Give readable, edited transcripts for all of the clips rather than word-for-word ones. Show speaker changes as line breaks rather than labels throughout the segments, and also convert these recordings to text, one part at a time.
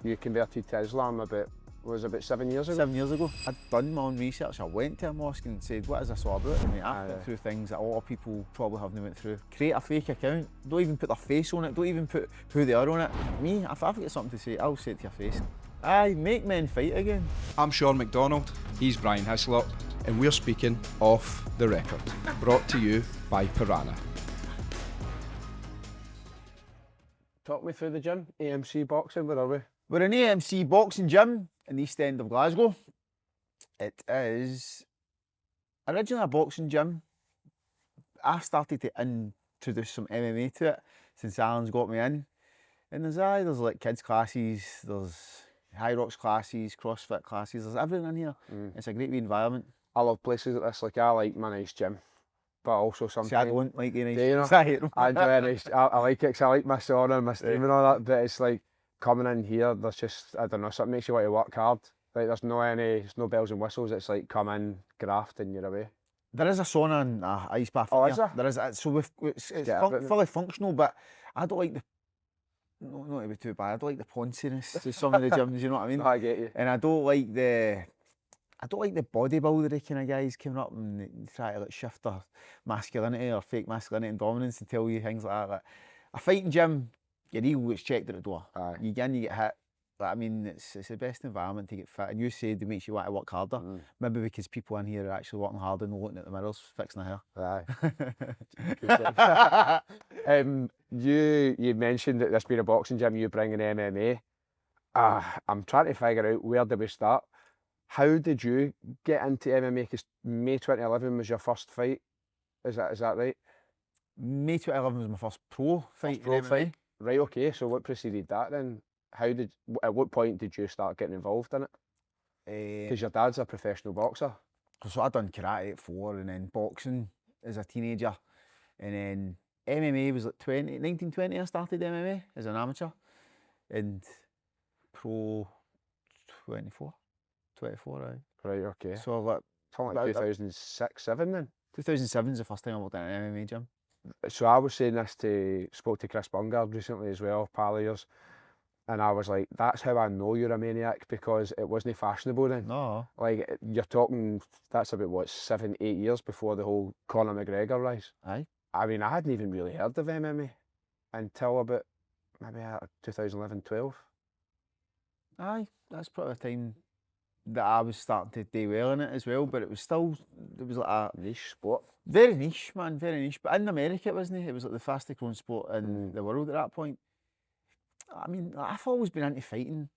you converted to Islam about 7 years ago?
7 years ago. I'd done my own research. I went to a mosque and said, what is this all about? And I've been through things that a lot of people probably haven't went through. Create a fake account, don't even put their face on it, don't even put who they are on it. Me, if I've got something to say, I'll say it to your face. Aye, make men fight again.
I'm McDonald, he's Brian Hyslop, and we're speaking off the record. Brought to you by Piranha.
Talk me through the gym, AMC Boxing, where are we?
We're in AMC Boxing Gym in the East End of Glasgow. It is originally a boxing gym. I started to introduce some MMA to it since Alan's got me in. And there's like kids classes, there's high rocks classes, CrossFit classes, there's everything in here. It's a great wee environment.
I love places like this. Like, I like my nice gym, but also sometimes...
See, I don't like a nice
do you know?
I hate them.
I enjoy a nice... I like it because I like my sauna and my steam and all that, but it's like coming in here, there's just, I don't know, something makes you want to work hard. Like, there's no bells and whistles. It's like come in, graft, and you're away.
There is a sauna and a ice bath.
Oh,
in
is
here.
there?
There is. So it's
Yeah,
fully functional, but I don't like the... Not to be too bad, I don't like the ponciness to some of the gyms, you know what I mean?
I get you.
And I don't like the bodybuildery kind of guys coming up and they try to like shift their masculinity or fake masculinity and dominance and tell you things like that. Like, a fighting gym, your ego gets checked at the door.
Aye.
You get in, you get hit. Like, I mean, it's the best environment to get fit. And you said it makes you want to work harder. Maybe because people in here are actually working harder and looking at the mirrors, fixing their
Aye. You mentioned that this being a boxing gym, you bring in MMA. I'm trying to figure out, where do we start? How did you get into MMA? Because May 2011 was your first fight. Is that right?
May 2011 was my first pro fight.
Fight. Right, okay. So what preceded that then? At what point did you start getting involved in it? Because your dad's a professional boxer.
So I done karate at 4 and then boxing as a teenager. And then MMA was like 1920 I started MMA as an amateur. And pro 24, aye.
Right, okay.
So like...
Something like 2006, 7 then?
2007 is the first time I walked in an MMA gym.
So I was saying this spoke to Chris Bungard recently as well, pal of yours. And I was like, that's how I know you're a maniac, because it wasn't fashionable then.
No.
Like, you're talking, that's about what, 7, 8 years before the whole Conor McGregor rise.
Aye.
I mean, I hadn't even really heard of MMA until about maybe 2011, 12.
Aye, that's probably the time that I was starting to do well in it as well, but it was like a
niche sport.
Very niche, man, very niche. But in America, it was like the fastest growing sport in the world at that point. I mean, I've always been into fighting.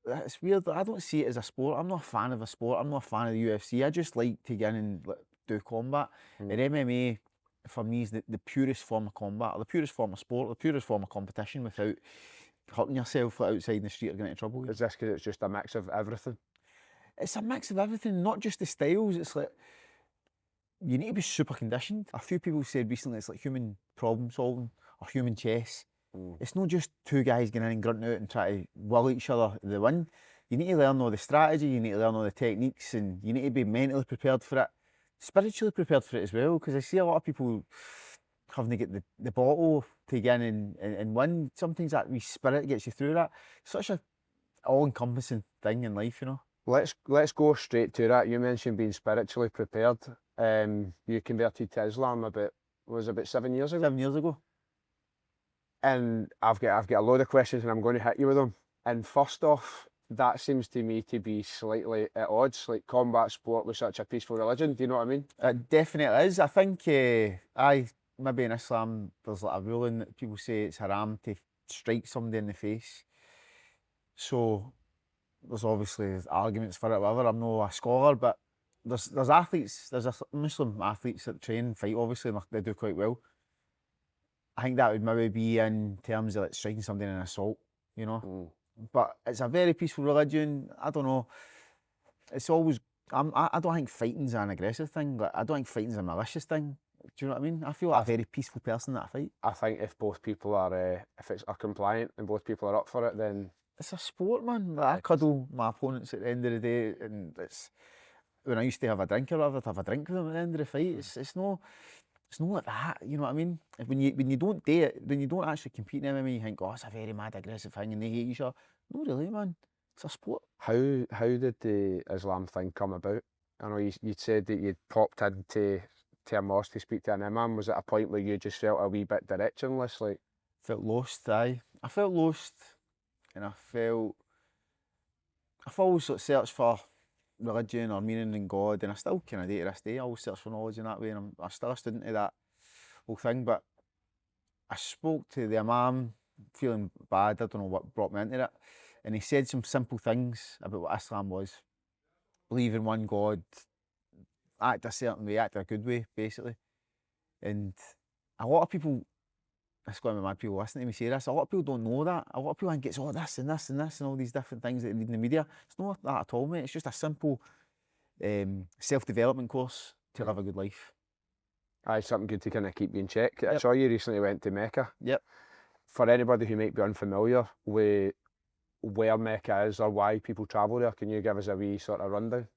It's weird, I don't see it as a sport. I'm not a fan of a sport. I'm not a fan of the UFC. I just like to get in and do combat. And MMA, for me, is the purest form of combat, or the purest form of sport, the purest form of competition without hurting yourself outside in the street or getting into trouble.
Is this because it's just a mix of everything?
It's a mix of everything, not just the styles. It's like, you need to be super conditioned. A few people said recently it's like human problem solving or human chess. It's not just two guys getting in and grunting out and trying to will each other the win. You need to learn all the strategy, you need to learn all the techniques, and you need to be mentally prepared for it, spiritually prepared for it as well, because I see a lot of people having to get the bottle to get in and win. Sometimes that wee spirit gets you through that. It's such a all-encompassing thing in life, you know.
Let's go straight to that. You mentioned being spiritually prepared. You converted to Islam about 7 years ago?
7 years ago.
And I've got a load of questions and I'm going to hit you with them. And first off, that seems to me to be slightly at odds, like combat sport with such a peaceful religion. Do you know what I mean?
It definitely is. I think, maybe in Islam, there's like a ruling that people say it's haram to strike somebody in the face. So there's obviously arguments for it, whatever. I'm not a scholar, but there's athletes, there's Muslim athletes that train and fight, obviously, and they do quite well. I think that would maybe be in terms of like striking somebody in an assault, you know. But it's a very peaceful religion. I don't know. It's always, I don't think fighting's an aggressive thing. Like, I don't think fighting's a malicious thing. Do you know what I mean? I feel like a very peaceful person that I fight.
I think if both people are, if it's compliant and both people are up for it, then
it's a sport, man. Like, I cuddle my opponents at the end of the day, and it's when I used to have a drink or whatever, I'd have a drink with them at the end of the fight. It's it's not like that, you know what I mean? When you don't do it, when you don't actually compete in MMA, you think, oh, it's a very mad, aggressive thing, and they hate each other. No, really, man. It's a sport.
How did the Islam thing come about? I know you said that you'd popped into a mosque to speak to an imam. Was it a point where you just felt a wee bit directionless? Like,
Felt lost, aye. I felt lost, and I've always sort of searched for religion or meaning in God, and I still kind of do to this day. I always search for knowledge in that way, and I'm still a student of that whole thing. But I spoke to the imam, feeling bad. I don't know what brought me into it, and he said some simple things about what Islam was: believe in one God, act a certain way, act a good way, basically. And a lot of people, this is going to be mad people listening to me say this, a lot of people don't know that. A lot of people think it's all this and this and this and all these different things that they read in the media. It's not that at all, mate. It's just a simple self-development course to live a good life.
aye, something good to kind of keep you in check. I
Yep.
saw you recently went to Mecca.
Yep.
For anybody who might be unfamiliar with where Mecca is or why people travel there, can you give us a wee sort of rundown?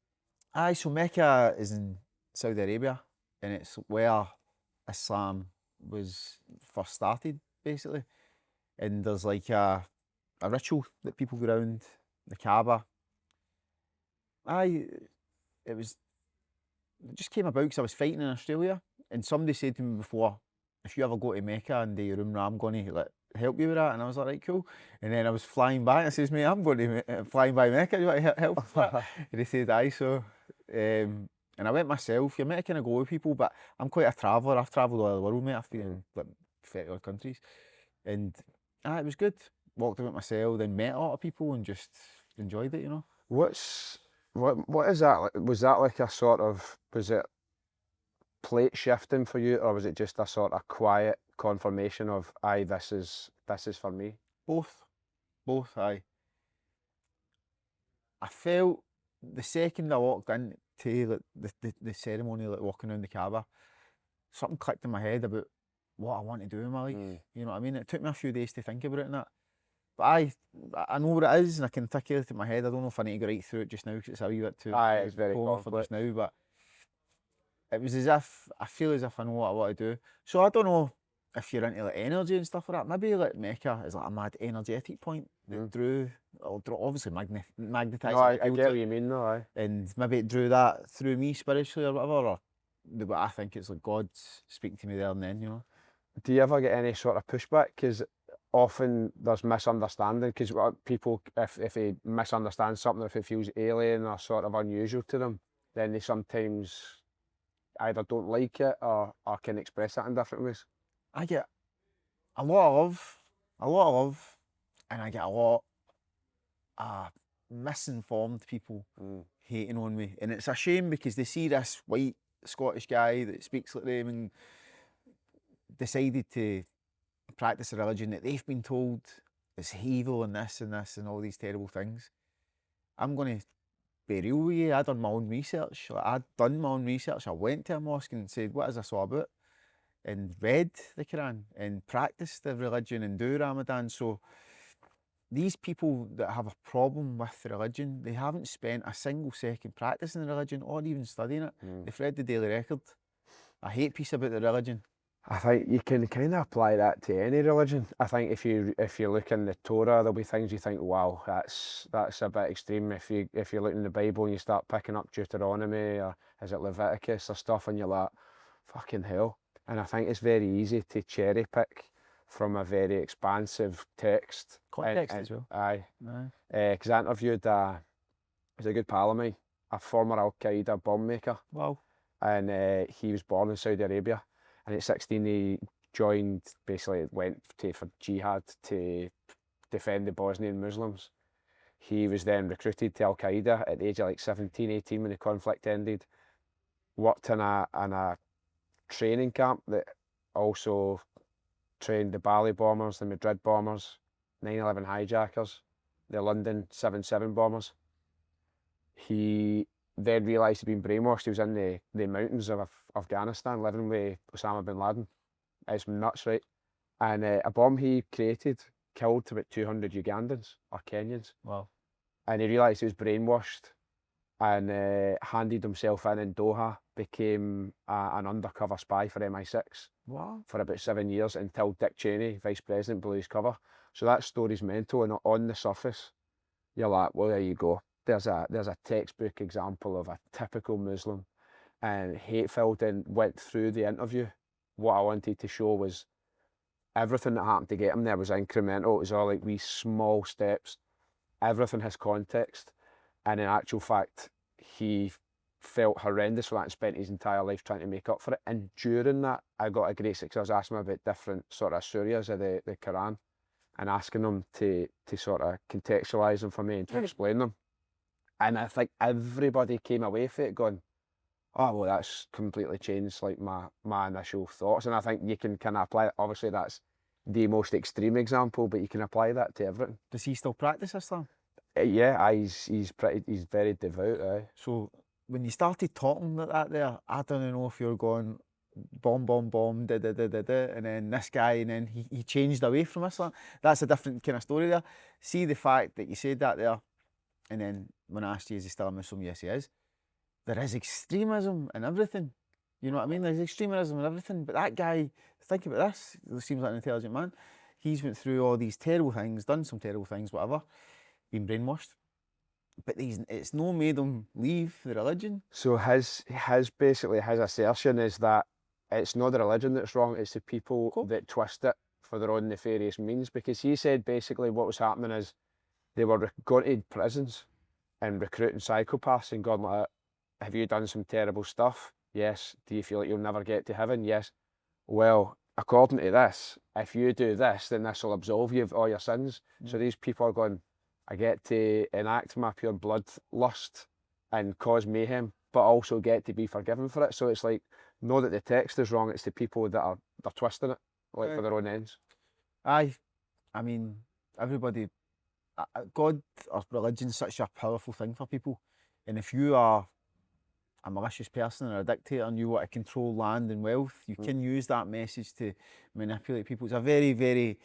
Aye, so Mecca is in Saudi Arabia, and it's where Islam was first started, basically. And there's like a ritual that people go around the Kaaba. Aye, it just came about because I was fighting in Australia, and somebody said to me before, if you ever go to Mecca and do your Umrah, I'm going to like help you with that. And I was like, right, cool. And then I was flying by, and I says, mate, I'm going to flying by Mecca. You want to help with that? And he said, aye. So, and I went myself. You're meant to kind of go with people, but I'm quite a traveller. I've travelled all over the world, mate. I've been in like 30 odd countries, and it was good. Walked about myself, then met a lot of people, and just enjoyed it, you know.
What is that like? Was that like a sort of, was it plate shifting for you, or was it just a sort of quiet confirmation of, aye, this is for me?
Both, aye. I felt the second I walked into like the ceremony, like walking around the Kaaba, something clicked in my head about what I want to do in my life. You know what I mean? It took me a few days to think about it and that. But I know what it is, and I can articulate it in my head. I don't know if I need to go right through it just now because it's a wee bit too
Aye, it's very
polar for
complex.
just now. But it was as if I feel as if I know what I want to do. So I don't know if you're into like energy and stuff like that. Maybe like Mecca is like a mad energetic point that drew, obviously magnetised.
No, I get what you mean, though. Aye.
And maybe it drew that through me spiritually or whatever, or what I think it's like God's speaking to me there and then, you know.
Do you ever get any sort of pushback? Because often there's misunderstanding. Because people, if they misunderstand something, if it feels alien or sort of unusual to them, then they sometimes either don't like it or can express it in different ways.
I get a lot of love, and I get a lot of misinformed people hating on me, and it's a shame because they see this white Scottish guy that speaks like them and decided to practice a religion that they've been told is evil and this and this and all these terrible things. I'm going to be real with you. I done my own research. I went to a mosque and said, what is this all about? And read the Quran and practiced the religion and do Ramadan. So these people that have a problem with the religion, they haven't spent a single second practicing the religion or even studying it. They've read the Daily Record. I hate piece about the religion.
I think you can kind of apply that to any religion. I think if you look in the Torah, there'll be things you think, wow, that's a bit extreme. If you look in the Bible and you start picking up Deuteronomy or is it Leviticus or stuff, and you're like, fucking hell. And I think it's very easy to cherry pick from a very expansive text.
Context as well.
Aye. Because I interviewed he's a good pal of mine, a former Al Qaeda bomb maker.
Wow.
And he was born in Saudi Arabia. And at 16 he joined, basically went for jihad to defend the Bosnian Muslims. He was then recruited to Al Qaeda at the age of like 17, 18 when the conflict ended. Worked in a training camp that also trained the Bali bombers, the Madrid bombers, 9/11 hijackers, the London 7/7 bombers. He then realised he'd been brainwashed. He was in the mountains of Afghanistan living with Osama bin Laden. It's nuts, right? And a bomb he created killed about 200 Ugandans or Kenyans.
Wow.
And he realised he was brainwashed and handed himself in Doha, became an undercover spy for MI6
Wow.
for about 7 years until Dick Cheney, vice president, blew his cover. So that story's mental, and on the surface, you're like, well, there you go. There's a textbook example of a typical Muslim, and hate-filled, and went through the interview. What I wanted to show was everything that happened to get him there was incremental. It was all like wee small steps. Everything has context, and in actual fact, he felt horrendous for that and spent his entire life trying to make up for it. And during that, I got a great success. I was asking him about different sort of surahs of the Quran, and asking them to sort of contextualise them for me and to explain them. And I think everybody came away from it going, oh, well, that's completely changed like my initial thoughts. And I think you can kind of apply it. Obviously, that's the most extreme example, but you can apply that to everything.
Does he still practice Islam?
Yeah, he's very devout.
So when you started talking like that there, I don't know if you're going bomb, da da da da da, and then this guy, and then he changed away from Islam. That's a different kind of story there. See the fact that you said that there, and then when I asked you, is he still a Muslim? Yes, he is. There is extremism in everything. You know what I mean? There's extremism in everything. But that guy, think about this, he seems like an intelligent man. He's went through all these terrible things, done some terrible things, whatever, been brainwashed. But it's no made him leave the religion.
So his basically his assertion is that it's not the religion that's wrong, it's the people that twist it for their own nefarious means. Because he said basically what was happening is they were going to prisons and recruiting psychopaths and going like, have you done some terrible stuff? Yes. Do you feel like you'll never get to heaven? Yes. Well, according to this, if you do this, then this will absolve you of all your sins. So these people are going, I get to enact my pure bloodlust and cause mayhem, but also get to be forgiven for it. So it's like, know that the text is wrong, it's the people that they're twisting it, like for their own ends.
I mean, everybody, God or religion's such a powerful thing for people. And if you are a malicious person or a dictator and you want to control land and wealth, you can use that message to manipulate people. It's a very, very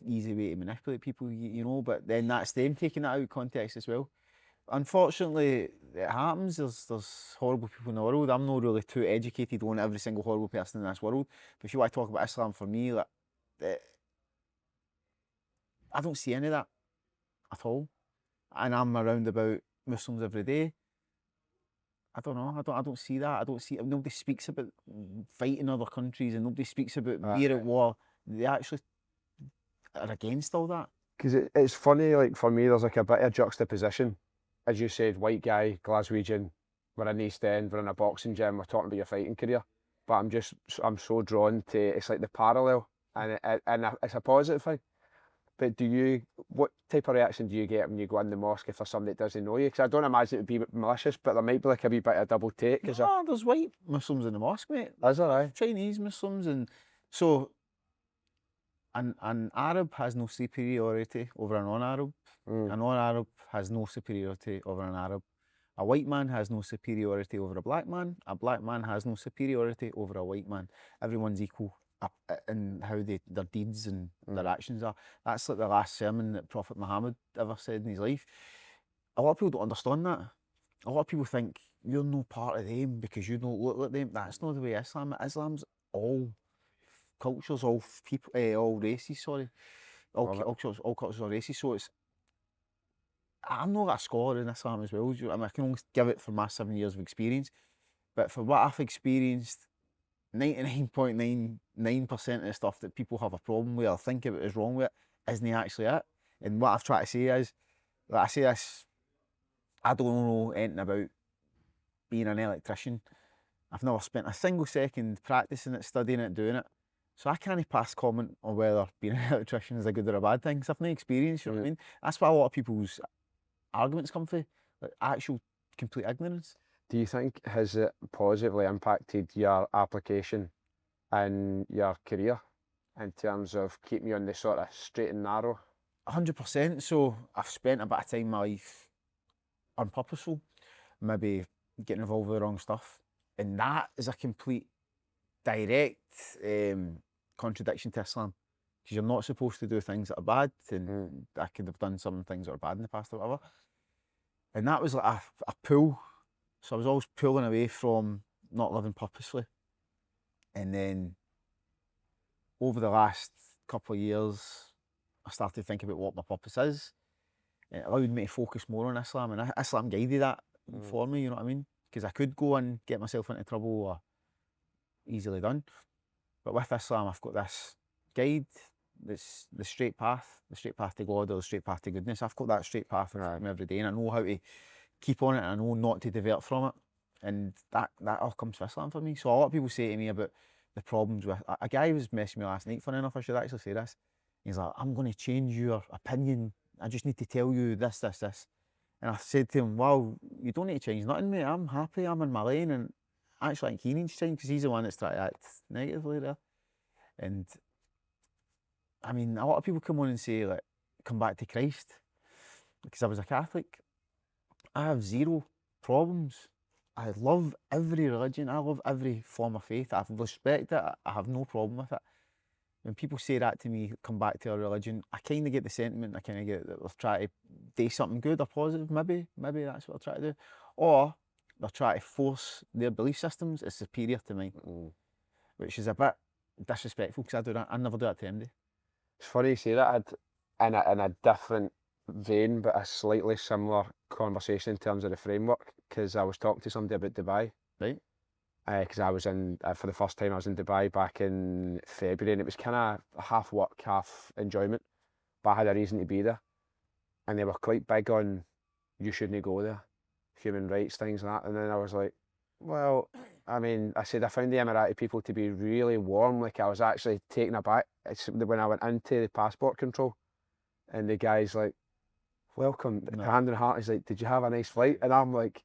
easy way to manipulate people, you know, but then that's them taking that out of context as well. Unfortunately, it happens. There's horrible people in the world. I'm not really too educated on every single horrible person in this world. But if you want to talk about Islam, for me, like, I don't see any of that at all. And I'm around about Muslims every day. I don't know. I don't see that. I don't see. Nobody speaks about fighting other countries, and nobody speaks about being at war. They actually are against all that.
Because it's funny, like for me, there's like a bit of juxtaposition. As you said, white guy, Glaswegian, we're in East End, we're in a boxing gym, we're talking about your fighting career. But I'm so drawn to, it's like the parallel, and it's a positive thing. But what type of reaction do you get when you go in the mosque if there's somebody that doesn't know you? Because I don't imagine it would be malicious, but there might be like a wee bit of double take.
No, there's white Muslims in the mosque, mate.
Is there, aye?
Chinese Muslims, and so an Arab has no superiority over a non-Arab. A non-Arab has no superiority over an Arab. A white man has no superiority over a black man. A black man has no superiority over a white man. Everyone's equal in how their deeds and their actions are. That's like the last sermon that Prophet Muhammad ever said in his life. A lot of people don't understand that. A lot of people think you're no part of them because you don't look like them. That's not the way Islam is. Islam's all cultures, all people, all races. Sorry, all cultures, all races. So I'm not a scholar in Islam as well. I mean, I can only give it for my 7 years of experience, but for what I've experienced, 99.99% of the stuff that people have a problem with or think of it is wrong with it isn't actually it. And what I've tried to say is, like I say this, I don't know anything about being an electrician. I've never spent a single second practicing it, studying it, doing it. So I can't pass comment on whether being an electrician is a good or a bad thing, because I've no experience, you know what I mean? That's why a lot of people's arguments come from, like actual complete ignorance.
Do you think has it positively impacted your application and your career in terms of keeping you on the sort of straight and narrow?
100%. So I've spent a bit of time in my life unpurposeful, maybe getting involved with the wrong stuff, and that is a complete direct contradiction to Islam, because you're not supposed to do things that are bad, and I could have done some things that are bad in the past or whatever. And that was like a pull. So I was always pulling away from not living purposefully. And then over the last couple of years, I started thinking about what my purpose is. It allowed me to focus more on Islam, and Islam guided that for me, you know what I mean? Because I could go and get myself into trouble, or easily done. But with Islam, I've got this guide, that's the straight path to God, or the straight path to goodness. I've got that straight path with me every day, and I know how to keep on it, and I know not to divert from it. And that all comes from Islam for me. So a lot of people say to me about the problems with, a guy was messaging me last night, funny enough, I should actually say this. He's like, I'm going to change your opinion. I just need to tell you this. And I said to him, well, you don't need to change nothing, mate. I'm happy, I'm in my lane. And I actually think he needs to change, because he's the one that's trying to act negatively there. And I mean, a lot of people come on and say, like, come back to Christ, because I was a Catholic. I have zero problems. I love every religion. I love every form of faith. I respect it. I have no problem with it. When people say that to me, come back to a religion, I kind of get the sentiment. I kind of get that they're trying to do something good or positive. Maybe that's what they're trying to do. Or they're trying to force their belief systems as superior to mine, which is a bit disrespectful, because I do that. I never do that to anybody.
It's funny you say that. In a different vein, but a slightly similar conversation in terms of the framework, because I was talking to somebody about Dubai.
Right.
Because I was in, for the first time I was in Dubai back in February, and it was kind of half work, half enjoyment, but I had a reason to be there. And they were quite big on, you shouldn't go there, human rights, things like that. And then I was like, well, I mean, I said I found the Emirati people to be really warm. Like, I was actually taken aback when I went into the passport control, and the guy's like, welcome, hand on heart, he's like, did you have a nice flight? And I'm like,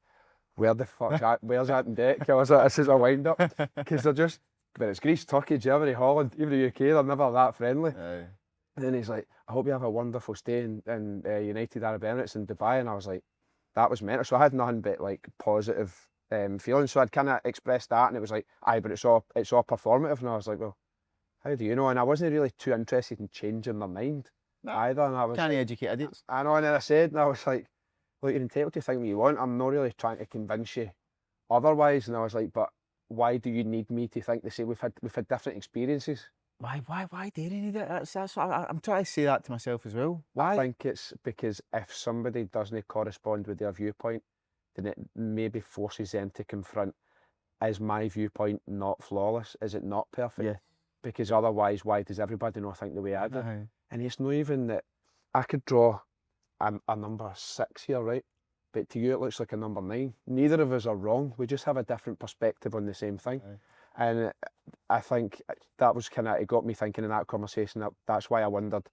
where the fuck's that? Where's that in deck? I was like, this is a wind up, because they're just, when it's Greece, Turkey, Germany, Holland, even the UK, they're never that friendly. And then he's like, I hope you have a wonderful stay in United Arab Emirates in Dubai. And I was like, that was mental. So I had nothing but like positive feelings. So I'd kind of expressed that, and it was like, aye, but it's all performative. And I was like, well, how do you know? And I wasn't really too interested in changing their mind either. And I was
Can't educate idiots.
I know, and then I said, and I was like, look, you're entitled to think what you want. I'm not really trying to convince you otherwise. And I was like, but why do you need me to think the same? We've had different experiences.
Why do you need it? That's what I'm trying to say that to myself as well. Why?
I think it's because if somebody doesn't correspond with their viewpoint, then it maybe forces them to confront, is my viewpoint not flawless? Is it not perfect?
Yeah.
Because otherwise, why does everybody not think the way I do?
Aye.
And it's not even that I could draw a number 6 here, right? But to you, it looks like a number 9. Neither of us are wrong. We just have a different perspective on the same thing.
Aye.
And I think that was kind of, it got me thinking in that conversation. That's why I wondered,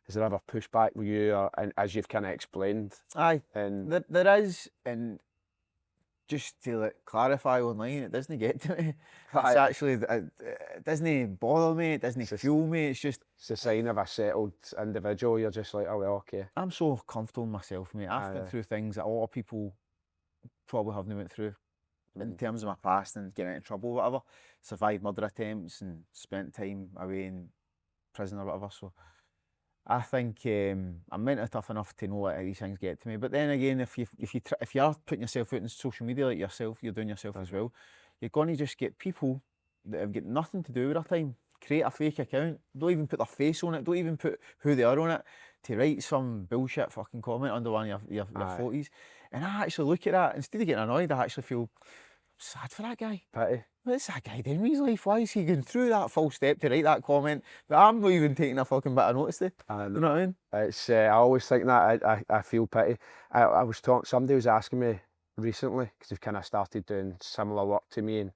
is there ever pushback with you, or, and as you've kind of explained?
Aye.
And
there is, and just to like, clarify online, it doesn't get to me. It's actually, it doesn't bother me, it doesn't fuel me, it's just...
It's a sign of a settled individual. You're just like, oh well, okay.
I'm so comfortable in myself, mate. I've been through things that a lot of people probably haven't went through in terms of my past and getting into trouble, whatever. Survived murder attempts and spent time away in prison or whatever. So I think I'm mentally tough enough to know that these things get to me. But then again, if you are putting yourself out in social media like yourself, you're doing yourself as well. You're going to just get people that have got nothing to do with their time. Create a fake account. Don't even put their face on it. Don't even put who they are on it. To write some bullshit fucking comment under one of your photos. And I actually look at that, instead of getting annoyed, I actually feel sad for that guy.
Pity.
What's that guy doing with his life? Why is he going through that full step to write that comment that I'm not even taking a fucking bit of notice to? You know what I mean?
It's I always think that. I feel pity. I was talking, somebody was asking me recently, because they've kind of started doing similar work to me and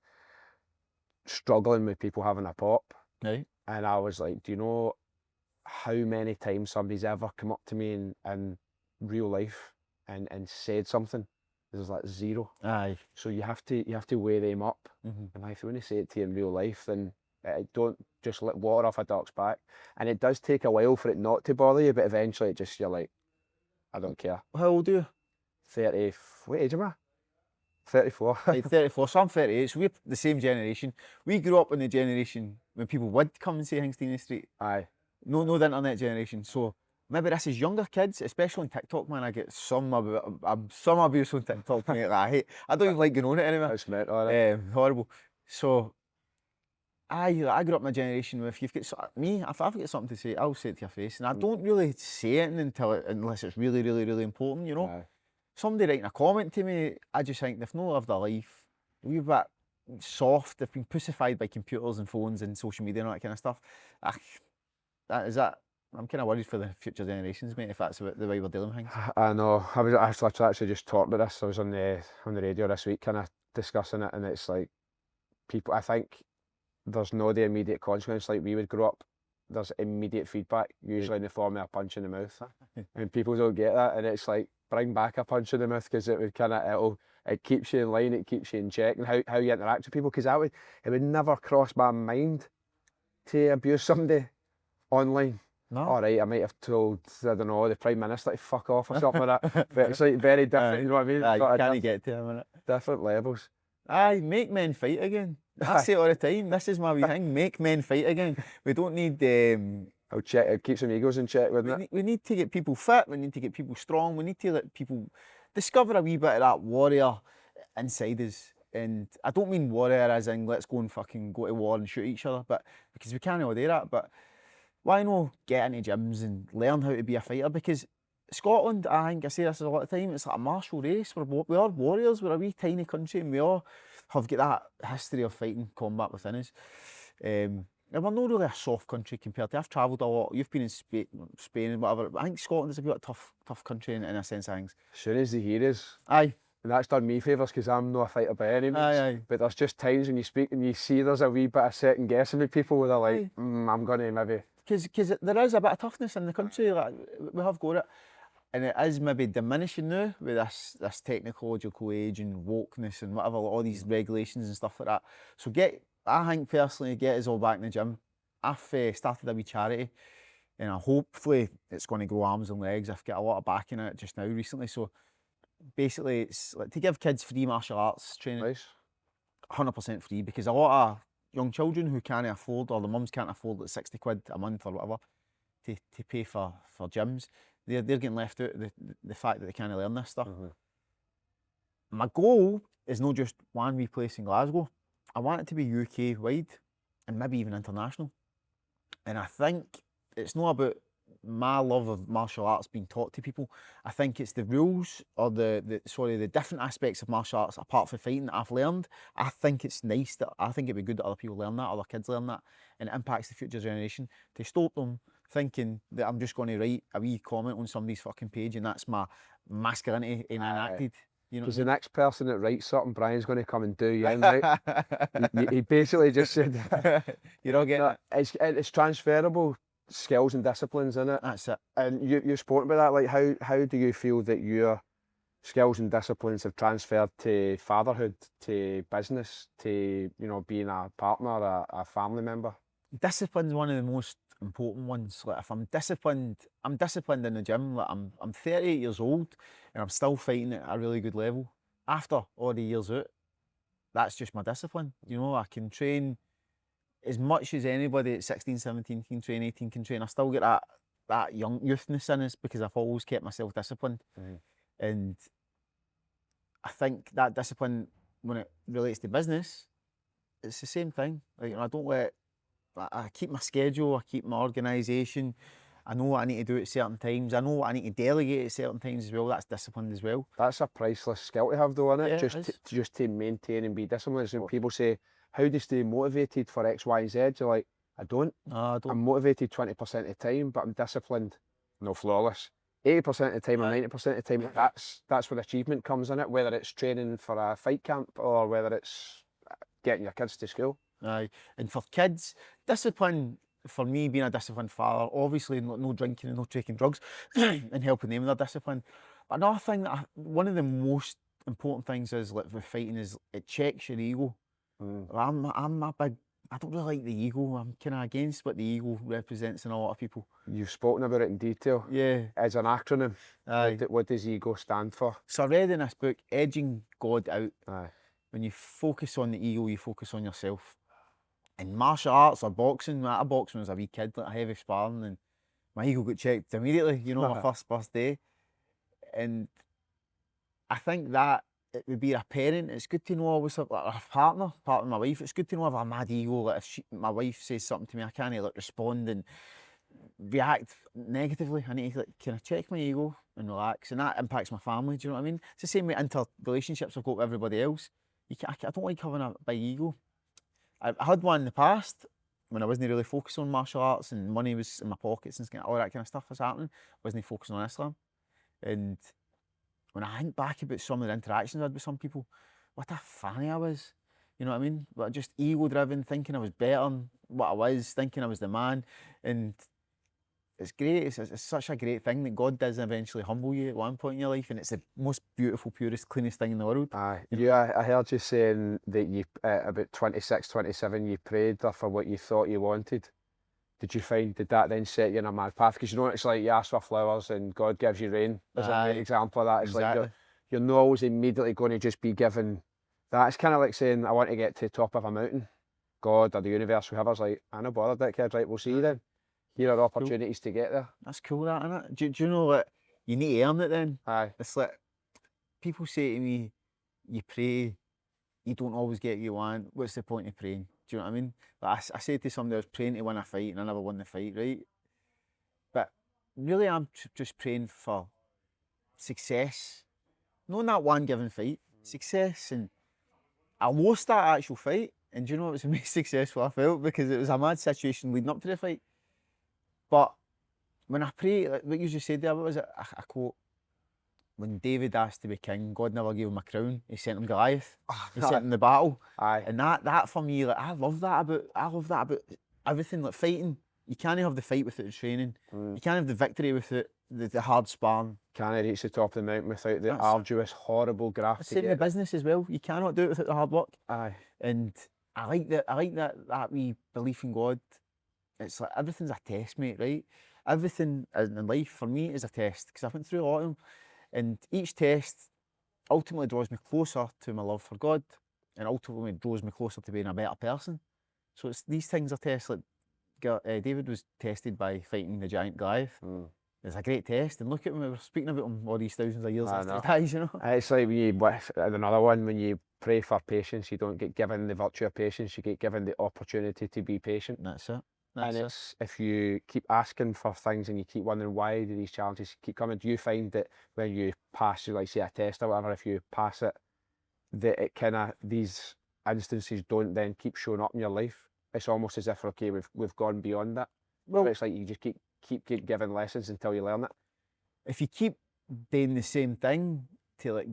struggling with people having a pop.
Right.
And I was like, do you know how many times somebody's ever come up to me in real life and said something? There's like zero.
Aye.
So you have to weigh them up. And if you want to say it to you in real life, then don't just let water off a duck's back. And it does take a while for it not to bother you, but eventually it just, you're like, I don't care.
How old are you?
30. What age am I? 34.
Right, 34. So I'm 38. So we're the same generation. We grew up in the generation when people would come and say things to you in the street.
Aye.
No, the internet generation. So maybe this is younger kids, especially on TikTok, man. I get some abuse on TikTok, mate. That I don't even like going on it anymore.
That's mental, innit?
Horrible. So I grew up in a generation where if you've got if I've got something to say, I'll say it to your face, and I don't really say it unless it's really, really, really important, you know.
Aye.
Somebody writing a comment to me, I just think they've not lived their life. A wee bit soft. They've been pussified by computers and phones and social media and all that kind of stuff. I'm kind of worried for the future generations, mate, if that's the way we're dealing with things.
I know. I was actually just talking about this. I was on the radio this week, kind of discussing it, and it's like people. I think there's no the immediate consequence like we would grow up. There's immediate feedback, usually in the form of a punch in the mouth, and people don't get that. And it's like bring back a punch in the mouth because it would it keeps you in line, it keeps you in check, and how you interact with people. Because it would never cross my mind to abuse somebody online.
No.
All right, I might have told, I don't know, the Prime Minister to fuck off or something like that. But it's like very different, you know what I mean?
You can't get to him, innit?
Different levels.
Aye, make men fight again. I say it all the time. This is my wee thing. Make men fight again. We don't need.
I'll check. It keeps some egos in check, wouldn't it?
We need to get people fit. We need to get people strong. We need to let people discover a wee bit of that warrior inside us. And I don't mean warrior as in let's go and fucking go to war and shoot each other, but because we can't all do that. But why not get into gyms and learn how to be a fighter? Because Scotland, I think I say this a lot of time, it's like a martial race. We are warriors. We're a wee tiny country, and we all have got that history of fighting combat within us. And we're not really a soft country compared to. I've travelled a lot. You've been in Spain and whatever. I think Scotland is a bit tough country in a sense of things.
As soon as they hear us,
Aye.
and that's done me favours because I'm not a fighter by any means.
Aye.
But there's just times when you speak and you see there's a wee bit of second guessing with people where they're like, I'm going to maybe.
Because there is a bit of toughness in the country. Like, we have got it. And it is maybe diminishing now with this technological age and wokeness and whatever, all these regulations and stuff like that. So I think personally, get us all back in the gym. I've started a wee charity, and hopefully it's going to grow arms and legs. I've got a lot of backing in it just now recently. So basically, it's like to give kids free martial arts training,
Nice.
100% free, because a lot of young children who can't afford, or the mums can't afford like 60 quid a month or whatever to pay for gyms, they're getting left out of the fact that they can't learn this stuff. My goal is not just one wee place in Glasgow. I want it to be UK wide and maybe even international. And I think it's not about my love of martial arts being taught to people. I think it's the rules or the different aspects of martial arts apart from fighting that I've learned. I think it's nice I think it'd be good that other people learn that, other kids learn that, and it impacts the future generation, to stop them thinking that I'm just going to write a wee comment on somebody's fucking page and that's my masculinity enacted. You know,
because the next person that writes something, Brian's going to come and do you in, right? he basically just said,
you're all getting it.
It's transferable skills and disciplines, isn't it?
That's it.
And you've spoken about that. Like, how do you feel that your skills and disciplines have transferred to fatherhood, to business, to being a partner, a family member?
Discipline's one of the most important ones. Like, if I'm disciplined in the gym. Like, I'm 38 years old and I'm still fighting at a really good level after all the years out. That's just my discipline. I can train as much as anybody at 16, 17 can train, 18 can train. I still get that young youthness in us because I've always kept myself disciplined. And I think that discipline, when it relates to business, it's the same thing. Like, I keep my schedule, I keep my organisation. I know what I need to do at certain times. I know what I need to delegate at certain times as well. That's disciplined as well.
That's a priceless skill to have, though, isn't it?
Yeah,
just to maintain and be disciplined. When people say, how do you stay motivated for X, Y, Z? You're like, I don't.
No, I don't.
I'm motivated 20% of the time, but I'm disciplined. No, flawless. 80% of the time or 90% of the time, that's where achievement comes in it, whether it's training for a fight camp or whether it's getting your kids to school.
Aye. And for kids, discipline, for me, being a disciplined father, obviously no drinking and no taking drugs and helping them with their discipline. But another thing, one of the most important things is, like, with fighting, is it checks your ego. I don't really like the ego. I'm kind of against what the ego represents in a lot of people.
You've spoken about it in detail.
Yeah.
As an acronym,
Aye.
what does ego stand for?
So I read in this book, Edging God Out.
Aye.
When you focus on the ego, you focus on yourself. In martial arts or boxing, I boxed when I was a wee kid, like heavy sparring, and my ego got checked immediately, you know, my first day. And I think that it would be a parent, it's good to know always, like a partner with my wife, it's good to know I have a mad ego, like if my wife says something to me, I can't like respond and react negatively. I need to like kind of check my ego and relax, and that impacts my family. Do you know what I mean? It's the same with relationships I've got with everybody else. I don't like having a big ego. I had one in the past when I wasn't really focused on martial arts and money was in my pockets and all that kind of stuff was happening. I wasn't focusing on Islam. And when I think back about some of the interactions I had with some people, what a fanny I was. You know what I mean? But just ego driven, thinking I was better than what I was, thinking I was the man. And it's great. It's such a great thing that God does eventually humble you at one point in your life, and it's the most beautiful, purest, cleanest thing in the world.
I heard you saying that you about 26, 27, you prayed for what you thought you wanted. Did that then set you in a mad path? Because you know it's like you ask for flowers and God gives you rain. There's a great example of that. It's
exactly.
like you're not always immediately going to just be given that. It's kind of like saying I want to get to the top of a mountain. God or the universe, whoever's like, I know bothered that kid, right? We'll see you then. Here are opportunities to get there.
That's cool, that, isn't it? Do you know that you need to earn it then?
Aye.
It's like, people say to me, you pray, you don't always get what you want. What's the point of praying? Do you know what I mean? Like I said to somebody, I was praying to win a fight and I never won the fight, right? But really I'm just praying for success. Not in that one given fight, success. And I lost that actual fight. And do you know it was the most successful I felt? Because it was a mad situation leading up to the fight. But when I pray, like what you just said there, what was it? I quote, when David asked to be king, God never gave him a crown. He sent him Goliath. He sent him the battle.
Aye.
And that for me, like I love that about everything, like fighting. You can't have the fight without the training. You can't have the victory without the hard sparring.
Can't reach the top of the mountain without the arduous, horrible graft.
Same with business as well. You cannot do it without the hard work.
Aye.
And I like that wee belief in God. It's like everything's a test, mate, right? Everything in life for me is a test because I went through a lot of them. And each test ultimately draws me closer to my love for God and ultimately draws me closer to being a better person. So these things are tests. Like David was tested by fighting the giant Goliath. It's a great test, and look at him, we were speaking about him all these thousands of years after he dies, you know.
It's like another one, when you pray for patience, you don't get given the virtue of patience, you get given the opportunity to be patient.
That's it.
It's if you keep asking for things and you keep wondering why do these challenges keep coming, do you find that when you pass, like say a test or whatever, if you pass it, that it kind of, these instances don't then keep showing up in your life? It's almost as if, okay, we've gone beyond that. Well, it's like you just keep giving lessons until you learn it.
If you keep doing the same thing to like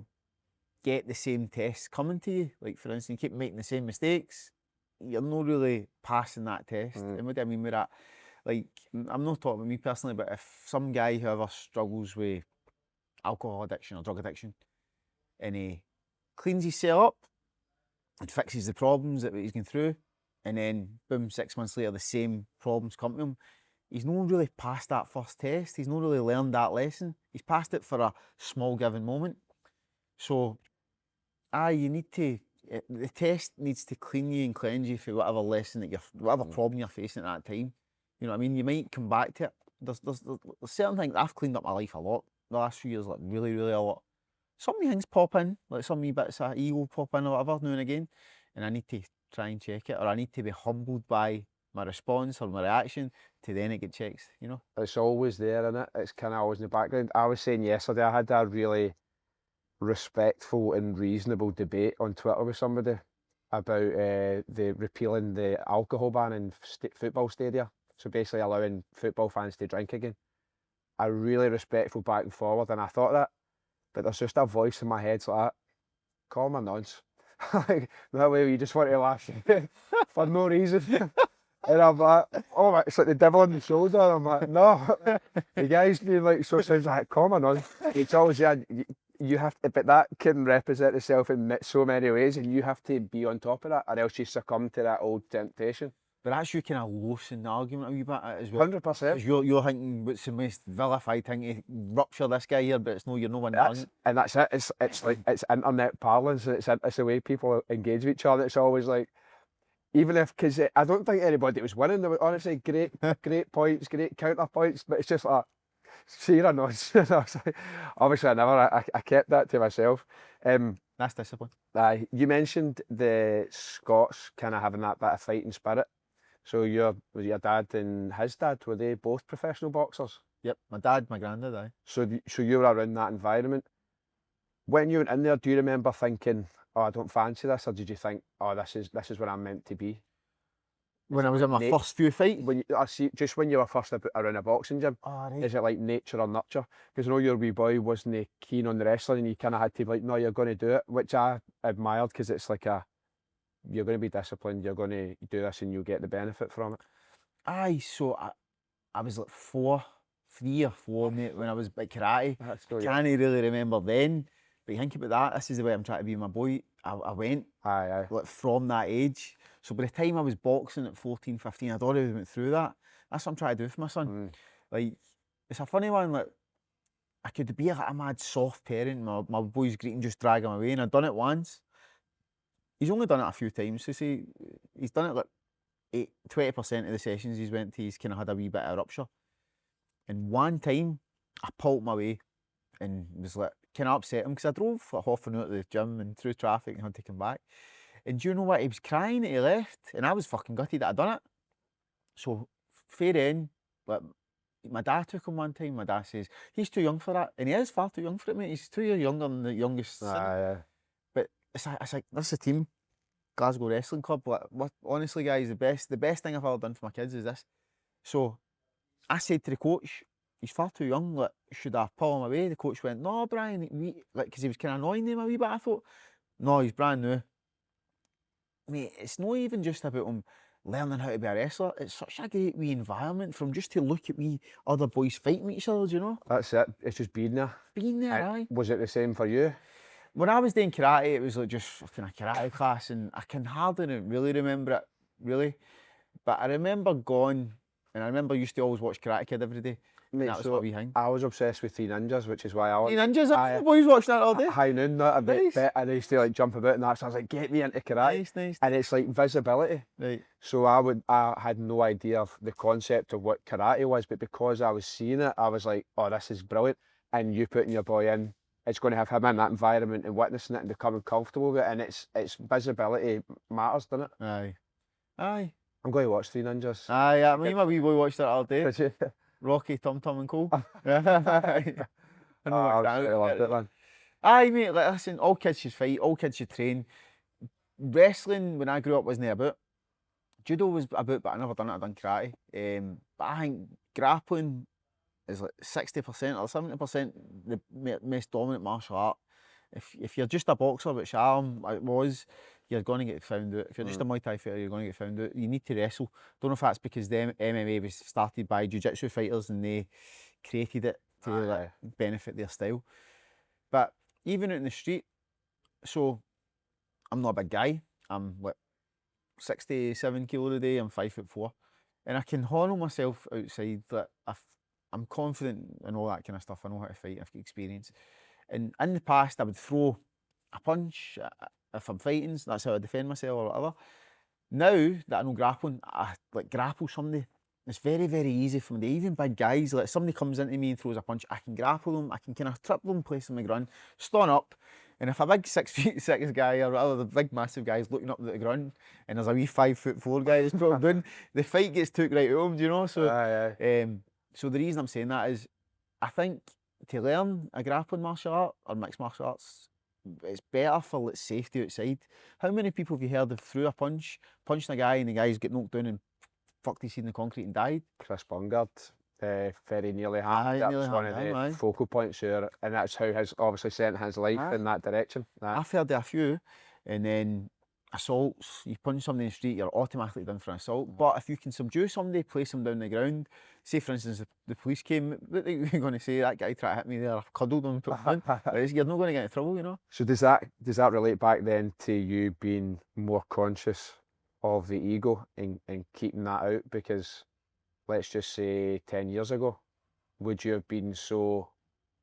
get the same tests coming to you, like for instance, you keep making the same mistakes, you're not really passing that test. And what do I mean with that? Like, I'm not talking about me personally, but if some guy who ever struggles with alcohol addiction or drug addiction and he cleans himself up and fixes the problems that he's going through, and then boom, 6 months later the same problems come to him, he's not really passed that first test. He's not really learned that lesson. He's passed it for a small given moment. So you need to, the test needs to clean you and cleanse you for whatever lesson that whatever problem you're facing at that time. You know what I mean? You might come back to it. There's certain things, I've cleaned up my life a lot the last few years, like really, really a lot. Some things pop in, like some wee bits of ego pop in or whatever now and again, and I need to try and check it, or I need to be humbled by my response or my reaction to then it get checked, you know?
It's always there, isn't it? It's kind of always in the background. I was saying yesterday, I had a really respectful and reasonable debate on Twitter with somebody about the repealing the alcohol ban in football stadia. So basically allowing football fans to drink again. A really respectful back and forward, and I thought that, but there's just a voice in my head like that, call my nonce. Like, that way you just want to laugh for no reason. And I'm like, oh, it's like the devil on the shoulder. I'm like, no. The guy's being like, so it sounds like, come on. It's always, you have to, but that can represent itself in so many ways, and you have to be on top of that, or else you succumb to that old temptation.
But that's you kind of loosen the argument a wee bit as well.
100%.
You're thinking, what's the most vilified thing to rupture this guy here, but it's no, you're no one.
And that's it. It's like, it's internet parlance. It's the way people engage with each other. It's always like, Even if, because I don't think anybody was winning. They were honestly great, great points, great counter points, but it's just like, see, I know. Obviously, I kept that to myself.
That's discipline.
You mentioned the Scots kind of having that bit of fighting spirit. So was your dad and his dad, were they both professional boxers?
Yep, my dad, my granddad, aye.
So you were around that environment. When you went in there, do you remember thinking, "Oh, I don't fancy this," or did you think, "Oh, this is where I'm meant to be"?
When I was in my first few fights?
I see, just when you were first around a boxing gym,
Oh, right.
is it like nature or nurture? Because I know your wee boy wasn't keen on the wrestling, and you kind of had to be like, "No, you're going to do it," which I admired, because it's like you're going to be disciplined, you're going to do this, and you'll get the benefit from it.
Aye, so I was like 3 or 4, mate, when I was like karate. Can't really remember then, but you think about that, this is the way I'm trying to be with my boy. I went
Aye.
like from that age. So by the time I was boxing at 14, 15, I'd already went through that. That's what I'm trying to do for my son. Like, it's a funny one, like, I could be like a mad soft parent, my boy's great and just drag him away, and I've done it once. He's only done it a few times, so see, he's done it like 20% of the sessions he's went to, he's kind of had a wee bit of rupture. And one time, I pulled my way and was like, kind of upset him, because I drove like half an hour to the gym and through traffic and had to come back. And do you know what? He was crying that he left, and I was fucking gutted that I'd done it. So, fair end, like, my dad took him one time. My dad says, he's too young for that. And he is far too young for it, mate. He's 2 years younger than the youngest son. But it's like, this is a team, Glasgow Wrestling Club. Like, honestly, guys, the best thing I've ever done for my kids is this. So, I said to the coach, he's far too young, like, should I pull him away? The coach went, no, Brian, because he was kind of annoying him a wee bit. I thought, no, he's brand new. Mate, it's not even just about him learning how to be a wrestler. It's such a great wee environment for him just to look at wee other boys fighting each other, do you know?
That's it. It's just being there.
Being there, aye.
Was it the same for you?
When I was doing karate, it was like just fucking a karate class, and I can hardly really remember it, really. But I remember going, and I remember I used to always watch Karate Kid every day.
Mate,
that was my wee thing.
I was obsessed with Three Ninjas, which is why I
Three Ninjas? The boys watching that all day?
High noon, not a bit.
Nice.
And I used to like jump about and that, so I was like, get me into karate.
Nice.
And it's like visibility.
Right.
So I had no idea of the concept of what karate was, but because I was seeing it, I was like, oh, this is brilliant. And you putting your boy in, it's going to have him in that environment and witnessing it and becoming comfortable with it. And it's visibility matters, doesn't it?
Aye.
I'm going to watch Three Ninjas.
Aye, me and my wee boy watched that all day.
Did you?
Rocky, Tum Tum and Cole.
I loved it, man.
Aye, mate, like, listen, all kids should fight, all kids should train. Wrestling, when I grew up, wasn't about. Judo was about, but I never done it. I done karate. But I think grappling is like 60% or 70% the most dominant martial art. If you're just a boxer, which I was, you're going to get found out. If you're just a Muay Thai fighter, you're going to get found out. You need to wrestle. Don't know if that's because the MMA was started by jiu-jitsu fighters and they created it to like, benefit their style. But even out in the street, so I'm not a big guy. I'm like 67 kilo a day. I'm 5'4", and I can handle myself outside. That I'm confident in all that kind of stuff. I know how to fight. I've got experience. And in the past, I would throw a punch if I'm fighting. That's how I defend myself or whatever. Now that I know grappling, I like grapple somebody. It's very, very easy for me. Even big guys, like somebody comes into me and throws a punch, I can grapple them. I can kind of trip them, place them on the ground, stand up. And if a big 6'6" guy or whatever, the big massive guy is looking up at the ground, and there's a wee 5'4" guy that's put him down, the fight gets took right at home, do you know? So, so the reason I'm saying that is, I think to learn a grappling martial art or mixed martial arts, it's better for like, safety outside. How many people have you heard of threw a punch, punched a guy, and the guy's get knocked down and fucked his head in the concrete and died?
Chris Bungard, very nearly happened. That was one of the focal points here, and that's how he's obviously sent his life in that direction.
I've heard of a few, and then assaults, you punch somebody in the street, you're automatically done for an assault. But if you can subdue somebody, place them down the ground, say for instance the police came, what are you going to say? That guy tried to hit me there, I've cuddled him and put him down. You're not going to get in trouble, you know.
So does that relate back then to you being more conscious of the ego and keeping that out? Because let's just say 10 years ago, would you have been so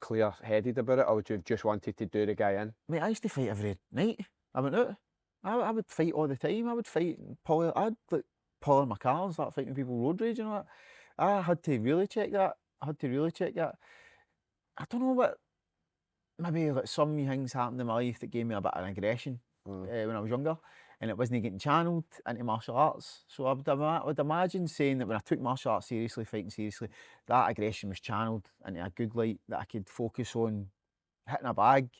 clear-headed about it, or would you have just wanted to do the guy in?
Mate, I used to fight every night. I went out. I would fight all the time. I would fight, I'd like pull my car and start fighting people road rage and all that. I had to really check that. I don't know what, maybe like some wee things happened in my life that gave me a bit of aggression when I was younger, and it wasn't getting channeled into martial arts. So I would imagine saying that when I took martial arts seriously, fighting seriously, that aggression was channeled into a good light that I could focus on hitting a bag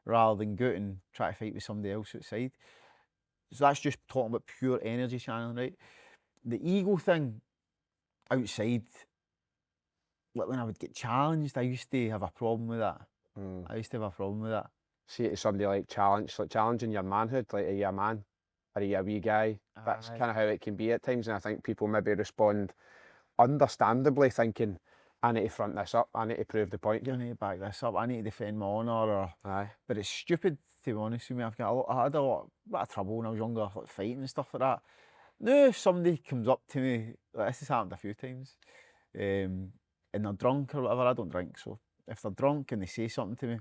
rather than go out and try to fight with somebody else outside. So that's just talking about pure energy channeling, right? The ego thing outside, like when I would get challenged, I used to have a problem with that. I used to have a problem with that.
See it as somebody like challenging your manhood, like are you a man? Are you a wee guy? That's
Aye.
kind of how it can be at times, and I think people maybe respond understandably thinking, I need to front this up, I need to prove the point
I
here.
need to back this up. I need to defend my honour. Or,
Aye.
but it's stupid, to be honest with me. I had a lot of trouble when I was younger, like fighting and stuff like that. Now, if somebody comes up to me, like this has happened a few times, and they're drunk or whatever, I don't drink, so if they're drunk and they say something to me,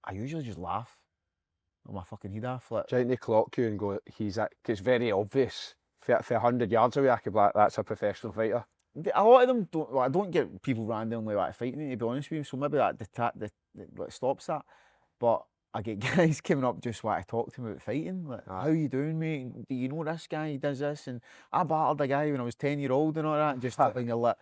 I usually just laugh on my fucking head off. Like,
Do you think they clock you and go, he's that? Because it's very obvious. For 100 yards away, I could be like, that's a professional fighter.
a lot of them don't. Well, I don't get people randomly like fighting me, to be honest with you. So maybe that like stops that. But I get guys coming up just want to talk to me about fighting. Like,
Aye.
how you doing, mate? Do you know this guy? He does this, and I battered a guy when I was 10-year-old and all that. And just when you're like,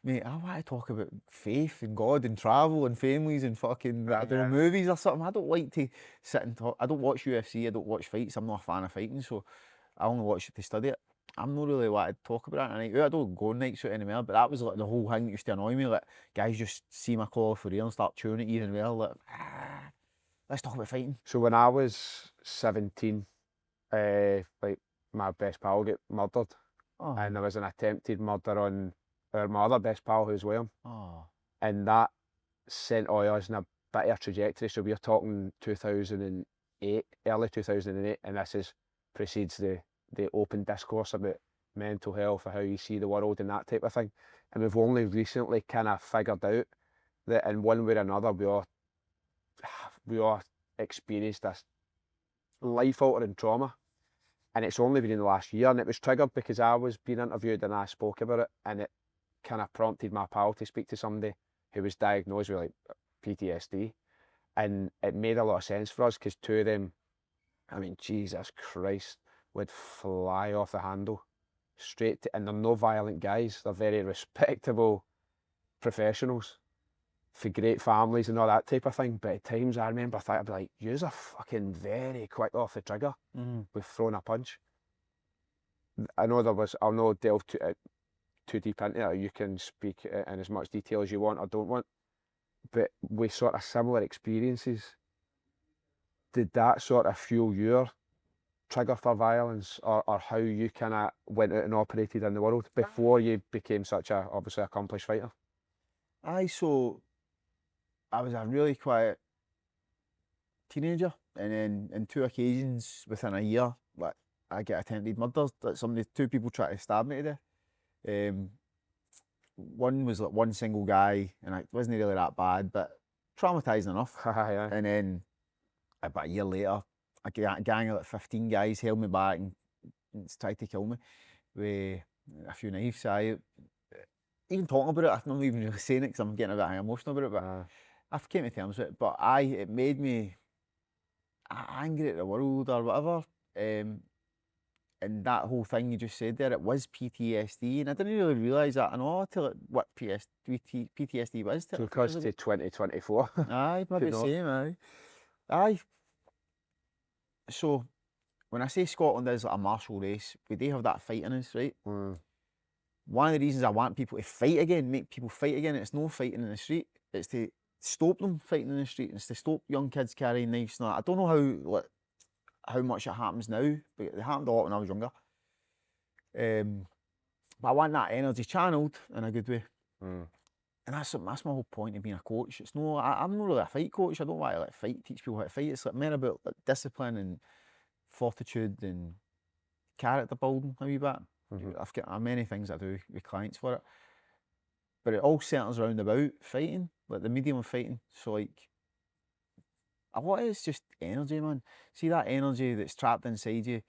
mate, I want to talk about faith and God and travel and families and fucking I don't know, movies or something. I don't like to sit and talk. I don't watch UFC. I don't watch fights. I'm not a fan of fighting, so I only watch it to study it. I'm not really wanting to talk about it. And I don't go on nights out anymore, but that was like the whole thing that used to annoy me. Like guys just see my call for real and start chewing at you and well, like, let's talk about fighting.
So when I was 17, like my best pal got murdered,
Oh,
and there was an attempted murder on my other best pal who's with him,
oh,
and that sent all of us in a bit of a trajectory. So we're talking 2008, early 2008, and this precedes the open discourse about mental health and how you see the world and that type of thing. And we've only recently kind of figured out that in one way or another we all experienced this life-altering trauma, and it's only been in the last year, and it was triggered because I was being interviewed and I spoke about it, and it kind of prompted my pal to speak to somebody who was diagnosed with like PTSD, and it made a lot of sense for us because two of them, I mean, Jesus Christ, would fly off the handle straight to, and they're no violent guys, they're very respectable professionals for great families and all that type of thing, but at times I remember thinking, I'd be like, yous are fucking very quick off the trigger with throwing a punch. I know I'll not delve too deep into it, you can speak in as much detail as you want or don't want, but with sort of similar experiences, did that sort of fuel your trigger for violence, or how you kind of went out and operated in the world before you became such a obviously accomplished fighter?
aye. So I was a really quiet teenager, and then in two occasions within a year, like I get attempted murders. Like two people tried to stab me to death. One was like one single guy, and it wasn't really that bad, but traumatizing enough.
Aye.
And then about a year later, a gang of like 15 guys held me back and tried to kill me with a few knives. Even talking about it, I'm not even really saying it because I'm getting a bit emotional about it, but I came to terms with it. But it made me angry at the world or whatever. And that whole thing you just said there, it was PTSD, and I didn't really realise that until what PTSD was.
So it comes to 2024.
Aye, maybe the same, aye. Aye. So, when I say Scotland is like a martial race, we do have that fight in us, right? One of the reasons I want people to fight again, make people fight again, it's no fighting in the street. It's to stop them fighting in the street. It's to stop young kids carrying knives. Now, I don't know how much it happens now, but it happened a lot when I was younger. But I want that energy channeled in a good way. And that's my whole point of being a coach. It's no, I'm not really a fight coach. I don't want to teach people how to fight. It's like more about like discipline and fortitude and character building a wee bit. I've got many things I do with clients for it, but it all centres around about fighting, like the medium of fighting. So like A lot of it's just energy, man. See that energy that's trapped inside you.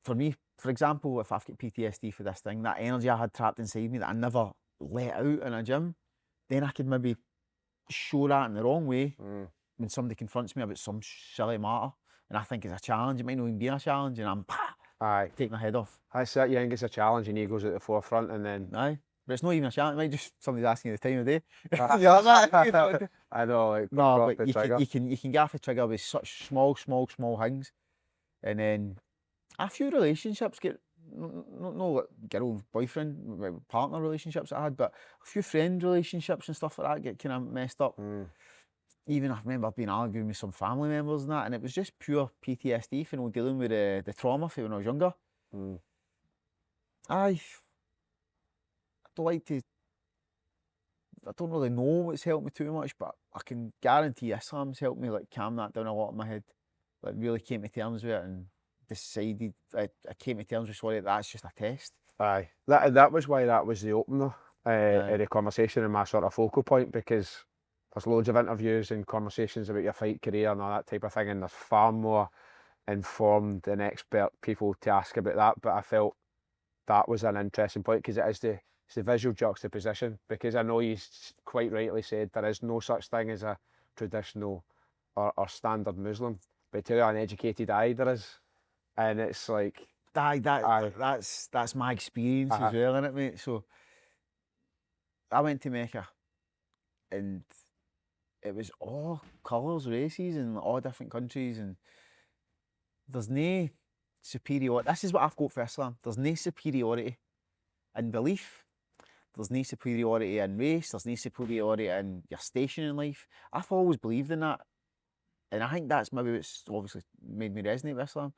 For me, for example, if I've got PTSD for this thing, that energy I had trapped inside me that I never let out in a gym, then I could maybe show that in the wrong way when somebody confronts me about some silly matter, and I think it's a challenge. It might not even be a challenge, and I'm take my head off.
That's it. You think it's a challenge, and ego's at the forefront, and then
But it's not even a challenge. It might just somebody's asking you the time of day.
I know, like
no, but
you
you can get off the trigger with such small things, and then a few relationships get no girl boyfriend partner relationships I had, but a few friend relationships and stuff like that get kind of messed up. Even I remember being arguing with some family members and that, and it was just pure PTSD for dealing with the trauma from when I was younger. I don't really know what's helped me too much, but I can guarantee Islam's helped me like calm that down a lot in my head. Like really came to terms with it and decided I came to terms with that's just a test.
Aye, that was why that was the opener of the conversation and my sort of focal point, because there's loads of interviews and conversations about your fight career and all that type of thing, and there's far more informed and expert people to ask about that. But I felt that was an interesting point because it's the visual juxtaposition. Because I know you quite rightly said there is no such thing as a traditional or standard Muslim, but to an educated eye there is, and it's like
that's my experience as well, innit, mate? So I went to Mecca, and it was all colours, races, and all different countries, and there's no superiority. This is what I've got for Islam. There's no superiority in belief. There's no superiority in race. There's no superiority in your station in life. I've always believed in that, and I think that's maybe what's obviously made me resonate with Islam.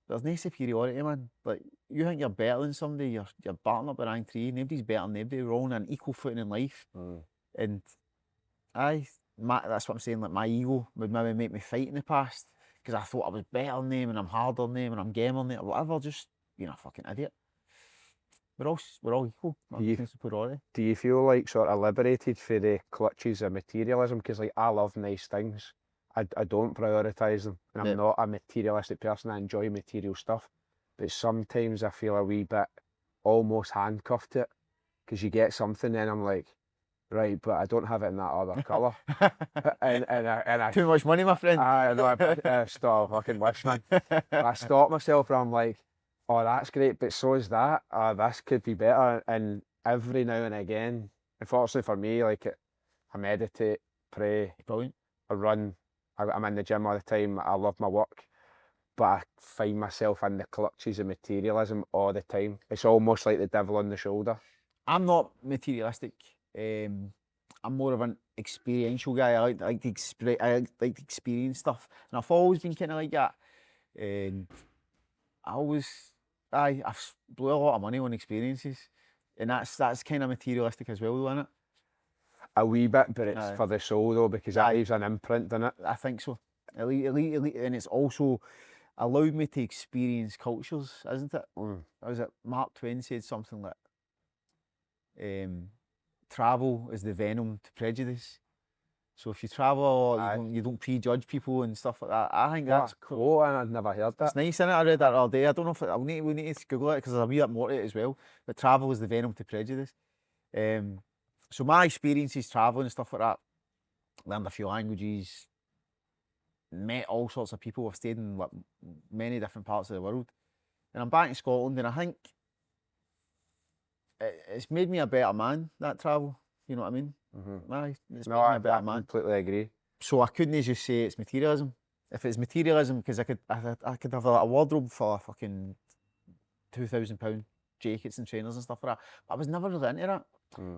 There's no superiority, man. Like, you think you're better than somebody, you're batting up at rank 3. Nobody's better than anybody. We're all on an equal footing in life. And that's what I'm saying. Like, my ego would maybe make me fight in the past because I thought I was better than them and I'm harder than them and I'm gamer than them or whatever. Just being a fucking idiot. We're all equal.
Do you feel like sort of liberated for the clutches of materialism? Because like I love nice things. I don't prioritise them, and I'm not a materialistic person. I enjoy material stuff, but sometimes I feel a wee bit almost handcuffed to it because you get something and I'm like, right, but I don't have it in that other colour. and I
too much money, my friend.
I know. I stop fucking wish, man. I stop myself and I'm like, oh, that's great, but so is that. This could be better. And every now and again, unfortunately for me, like I meditate, pray,
brilliant.
I run. I'm in the gym all the time. I love my work, but I find myself in the clutches of materialism all the time. It's almost like the devil on the shoulder.
I'm not materialistic. I'm more of an experiential guy. I like to experience stuff, and I've always been kind of like that. And I've blew a lot of money on experiences, and that's kind of materialistic as well, isn't it?
A wee bit, but it's for the soul though, because that leaves an imprint, doesn't it?
I think so. And it's also allowed me to experience cultures, isn't it? Was it Mark Twain said something like, travel is the venom to prejudice. So if you travel a lot, you don't prejudge people and stuff like that. I think that's cool.
Oh, and I'd never heard that.
It's nice, isn't it? I read that all day. I don't know if we need to Google it because there's a wee bit more to it as well. But travel is the venom to prejudice. So my experiences travelling and stuff like that, learned a few languages, met all sorts of people. I've stayed in like many different parts of the world, and I'm back in Scotland, and I think it's made me a better man, that travel. You know what I mean? It's made me a better man.
I completely agree.
So I couldn't just say it's materialism. If it's materialism, because I could have a wardrobe for fucking £2,000 jackets and trainers and stuff like that. But I was never really into that.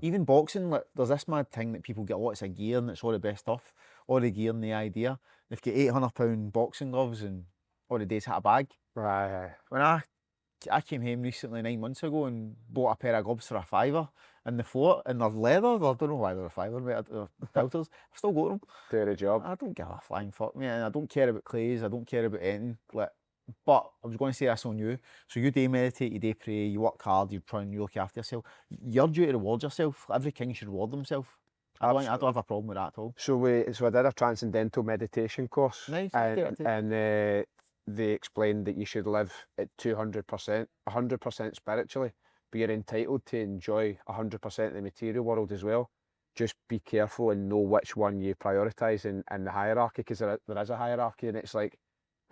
Even boxing, like, there's this mad thing that people get lots of gear and it's all the best stuff. All the gear and the idea. They've got £800 boxing gloves and all the days hit a bag.
Right.
When I came home recently 9 months ago and bought a pair of gloves for £5 in the fort, and they're leather. I don't know why they're £5, but they're filters. I've still got them.
Do the job.
I don't give a flying fuck, man. I don't care about clays. I don't care about anything. Like, but I was going to say this on you. So you day meditate, you day pray, you work hard, you try and you look after yourself. You're due to reward yourself. Every king should reward himself. I don't have a problem with that at all.
So I did a transcendental meditation course,
Nice,
and they explained that you should live at 200%, 100% spiritually, but you're entitled to enjoy 100% of the material world as well. Just be careful and know which one you prioritise in the hierarchy, because there is a hierarchy, and it's like,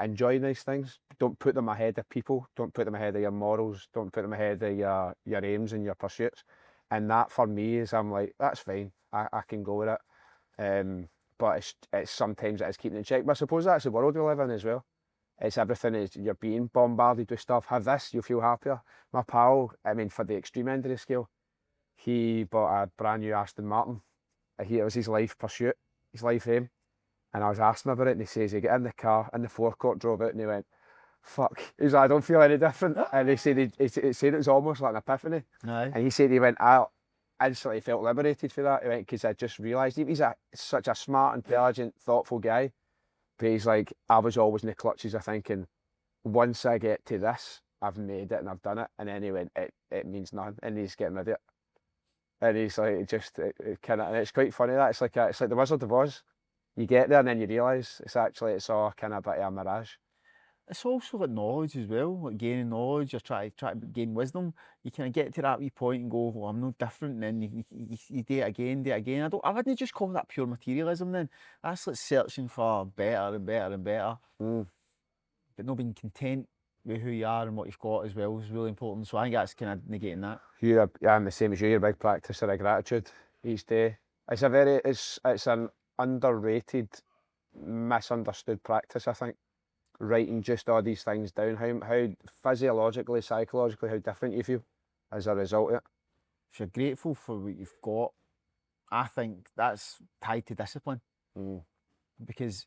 enjoy nice things. Don't put them ahead of people. Don't put them ahead of your morals. Don't put them ahead of your aims and your pursuits. And that for me is, I'm like, that's fine. I can go with it. But it's sometimes it is keeping in check. But I suppose that's the world we live in as well. It's everything is, you're being bombarded with stuff. Have this, you'll feel happier. My pal, I mean, for the extreme end of the scale, he bought a brand new Aston Martin. It was his life pursuit, his life aim. And I was asking him about it, and he says he got in the car, in the forecourt, drove out, and he went, fuck. He's like, I don't feel any different. And he said he said it was almost like an epiphany.
Aye.
And he said he went, I instantly felt liberated for that. He went, because I just realised he's such a smart, intelligent, thoughtful guy. But he's like, I was always in the clutches of thinking, once I get to this, I've made it and I've done it. And then he went, it means nothing. And he's getting rid of it. And he's like, it kind of, and it's quite funny that it's like the Wizard of Oz. You get there and then you realise it's all kind of a bit of a mirage.
It's also like knowledge as well, like gaining knowledge or try to gain wisdom. You kind of get to that wee point and go, well, I'm no different, and then you do it again. I wouldn't just call that pure materialism then. That's like searching for better and better and better. But not being content with who you are and what you've got as well is really important. So I think that's kind of negating that.
I'm the same as you. You're a big practicer of gratitude each day. It's an underrated, misunderstood practice, I think. Writing just all these things down, how physiologically, psychologically, how different you feel as a result of it.
If you're grateful for what you've got, I think that's tied to discipline. Because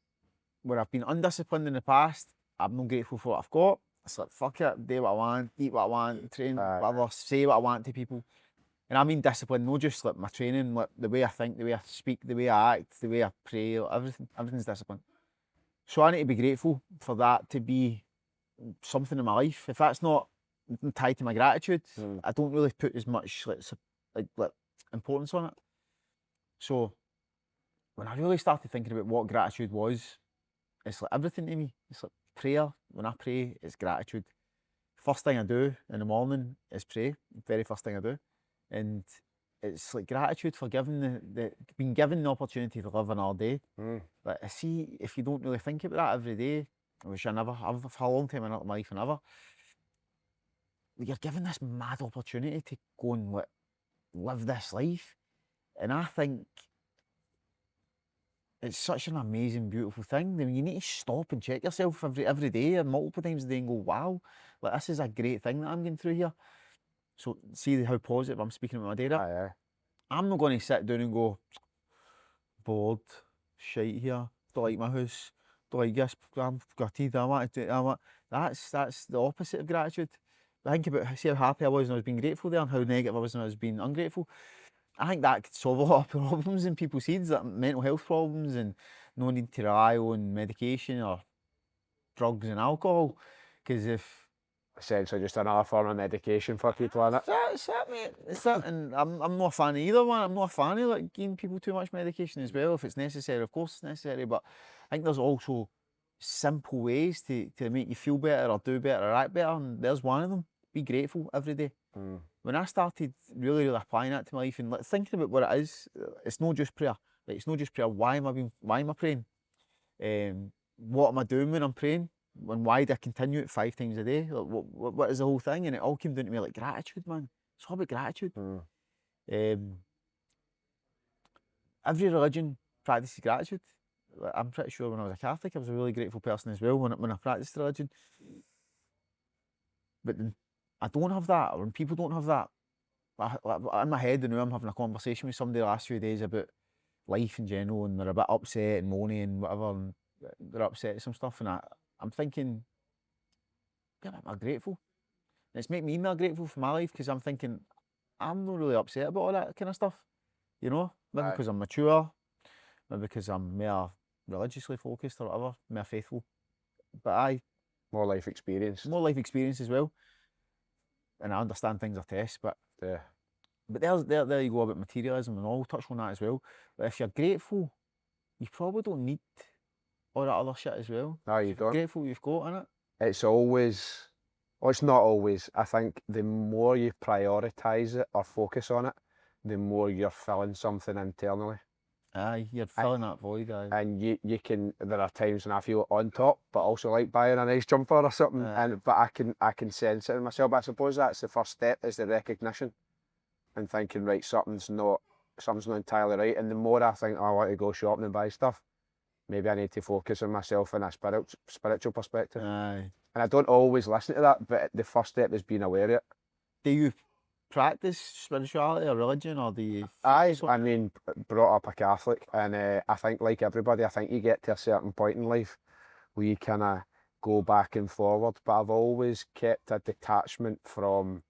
where I've been undisciplined in the past, I'm not grateful for what I've got. It's like, fuck it, do what I want, eat what I want, train whatever, say what I want to people. And I mean discipline, not just like my training, like the way I think, the way I speak, the way I act, the way I pray, everything's discipline. So I need to be grateful for that to be something in my life. If that's not tied to my gratitude, I don't really put as much like importance on it. So when I really started thinking about what gratitude was, it's like everything to me. It's like prayer. When I pray, it's gratitude. First thing I do in the morning is pray. Very first thing I do. And it's like gratitude for being given the opportunity to live another day. Like I see, if you don't really think about that every day, which I never have for a long time in my life and ever, you're given this mad opportunity to go and live this life. And I think it's such an amazing, beautiful thing. I mean, you need to stop and check yourself every day and multiple times a day and go, wow, like this is a great thing that I'm going through here. So see how positive I'm speaking about my day there. I'm not going to sit down and go, bored, shite here, don't like my house, don't like this, I'm gutted, I want to do it. That's the opposite of gratitude. I think about, see how happy I was when I was being grateful there and how negative I was when I was being ungrateful. I think that could solve a lot of problems in people's heads, like mental health problems, and no need to rely on medication or drugs and alcohol. Because if
essentially just another form of medication for people, innit?
It's that, mate. It's that, and I'm not a fan of either one. I'm not a fan of like giving people too much medication as well. If it's necessary, of course it's necessary. But I think there's also simple ways to make you feel better or do better or act better, and there's one of them. Be grateful every day. When I started really applying that to my life and like, thinking about what it is, it's not just prayer. Like, it's not just prayer. Why am I praying? What am I doing when I'm praying? And why do I continue it 5 times a day? Like, what is the whole thing? And it all came down to me like gratitude, man. It's all about gratitude. Every religion practices gratitude. Like, I'm pretty sure when I was a Catholic, I was a really grateful person as well when I practiced religion. But I don't have that, or when people don't have that. In my head, I know I'm having a conversation with somebody the last few days about life in general, and they're a bit upset and moany and whatever, and they're upset at some stuff, and I'm thinking, yeah, I'm grateful. And it's making me more grateful for my life, because I'm thinking, I'm not really upset about all that kind of stuff, you know? Maybe because I'm mature, maybe because I'm more religiously focused or whatever, more faithful. But
more life experience.
More life experience as well. And I understand things are tests, but But there you go about materialism, and I'll touch on that as well. But if you're grateful, you probably don't need all that other shit as well.
No, you
If you're
don't.
grateful you've got in it.
It's always, well, it's not always. I think the more you prioritise it or focus on it, the more you're filling something internally.
Aye, you're filling that void. Aye.
And you can, there are times when I feel on top, but also like buying a nice jumper or something. But I can sense it in myself. But I suppose that's the first step, is the recognition and thinking, right, something's not entirely right. And the more I think, oh, I want to go shopping and buy stuff, maybe I need to focus on myself in a spiritual perspective.
Aye.
And I don't always listen to that, but the first step is being aware of it.
Do you practice spirituality or religion, or do you?
I mean, brought up a Catholic, and I think, like everybody, I think you get to a certain point in life where you kind of go back and forward. But I've always kept a detachment from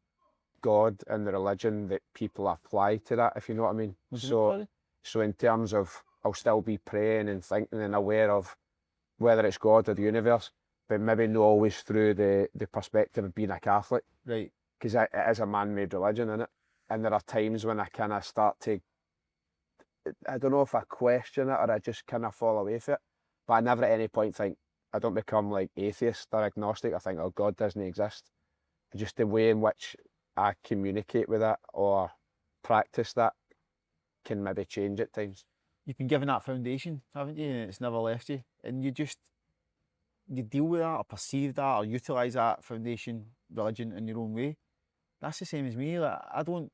God and the religion that people apply to that, if you know what I mean. So in terms of, I'll still be praying and thinking and aware of whether it's God or the universe, but maybe not always through the perspective of being a Catholic.
Right.
Because it is a man-made religion, isn't it? And there are times when I kind of start to, I don't know if I question it or I just kind of fall away from it, but I never at any point think, I don't become like atheist or agnostic. I think, oh, God doesn't exist. Just the way in which I communicate with it or practice that can maybe change at times.
You've been given that foundation, haven't you? And it's never left you. And you deal with that or perceive that or utilise that foundation, religion, in your own way. That's the same as me. Like, I don't